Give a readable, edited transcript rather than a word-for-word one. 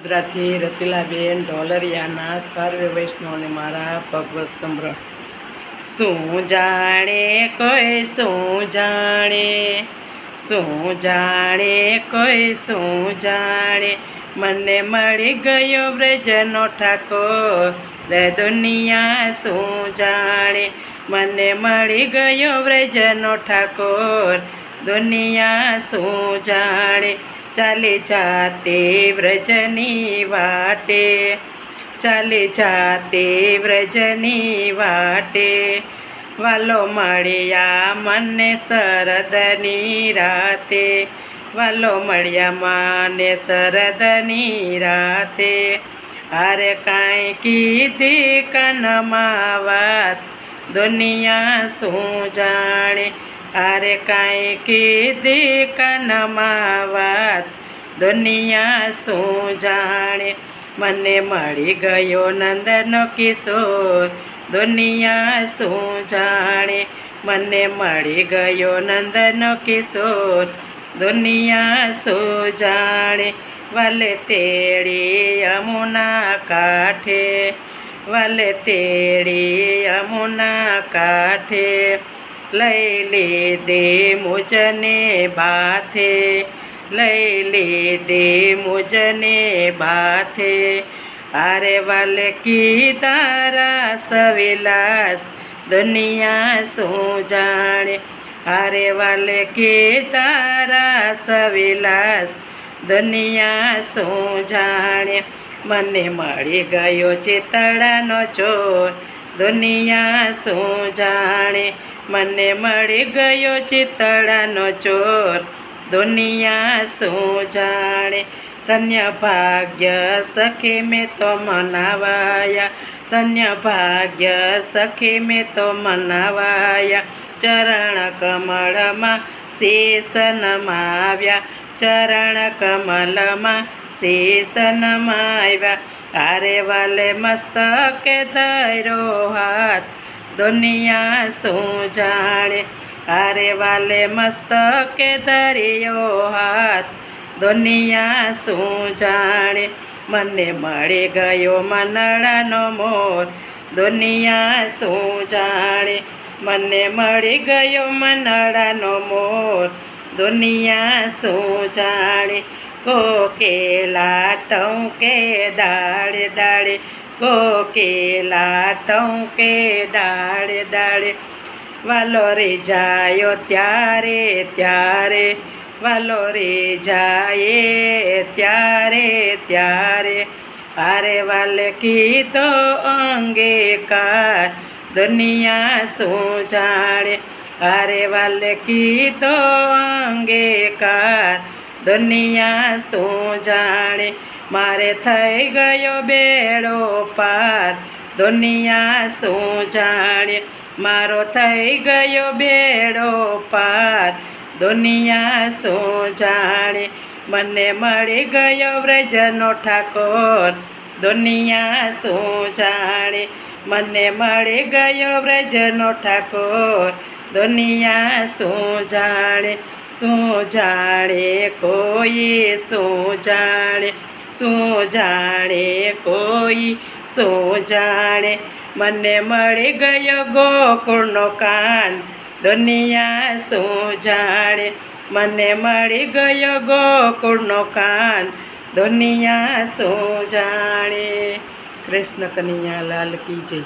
વડોદરાથી રસીલાબેન ઢોલરિયાના સર્વે વૈષ્ણવને મારા ભગવત સંભ્રણ. શું જાણે કોઈ શું જાણે, શું જાણે કોઈ શું જાણે, મને મળી ગયો વ્રજનો ઠાકોર. દુનિયા શું જાણે, મને મળી ગયો વ્રજનો ઠાકોર. દુનિયા શું જાણે, ચાલી જાતે વ્રજની વાટે, ચાલી જાતે વ્રજની વાટે. વાલો મળ્યા મને શરદની રાતે, વાલો મળ્યા મને શરદની રાતે. અરે કાંઈ કીધી કનમાં વાત, દુનિયા શું જાણે. અરે કાંઈ કીધી કનમાં વાત, દુનિયા શું જાણે. મને મળી ગયો નંદનો કિશોર, દુનિયા શું જાણે. મને મળી ગયો નંદનો કિશોર, દુનિયા શું જાણે. વાલે તેડી યમુના કાંઠે, વાલે તેડી યમુના કાંઠે. લઈ લીધી મુજને બાથે, લઈ લીધી મુજને બાથે. અરે વાલે કીધા રાસ વિલાસ, દુનિયા શું જાણે. અરે વાલે કીધા રાસ વિલાસ, દુનિયા શું જાણે. મને મળી ગયો ચિતળાનો ચોર, દુનિયા શું જાણે. મને મળી ગયો ચિતળાનો ચોર, દુનિયા શું જાણે. ધન્ય ભાગ્ય સખી મેં તો મનાવાયા, ધન્ય ભાગ્ય સખી મેં તો મનાવાયા. ચરણ કમળમાં શીશ નમાવ્યા, ચરણ કમલમાં શીશ નમાવ્યા. અરે વાલે મસ્તકે ધર્યો હાથ, દુનિયા શું જાણે. અરે વાલે મસ્તકે ધર્યો હાથ, દુનિયા શું જાણે. મને મળી ગયો મનડાનો મોર, દુનિયા શું જાણે. મને મળી ગયો મનડાનો મોર, દુનિયા શું જાણે. કોકેલા ટહુકે દાડે દાડે, કોકેલા ટહુકે દાડે દાડે. વાલો રે જાયો ત્યારે ત્યારે, વાલો રે જાય ત્યારે ત્યારે. અરે વાલે કીધો અંગીકાર, દુનિયા શું જાણે. અરે વાલે કીધો અંગીકાર, દુનિયા શું જાણે. મારે થઈ ગયો બેડો પાર, દુનિયા શું જાણે. મારો થઈ ગયો બેડો પાર, દુનિયા શું જાણે. મને મળી ગયો વ્રજનો ઠાકોર, દુનિયા શું જાણે. મને મળી ગયો વ્રજનો ઠાકોર, દુનિયા શું જાણે. શું જાણે કોઈ શું જાણે, શું જાણે કોઈ શું જાણે. મને મળી ગયો ગોકુળનો કાન, દુનિયા શું જાણે. મને મળી ગયો ગોકુળનો કાન, દુનિયા શું જાણે. કૃષ્ણ કનૈયા લાલ કી જય.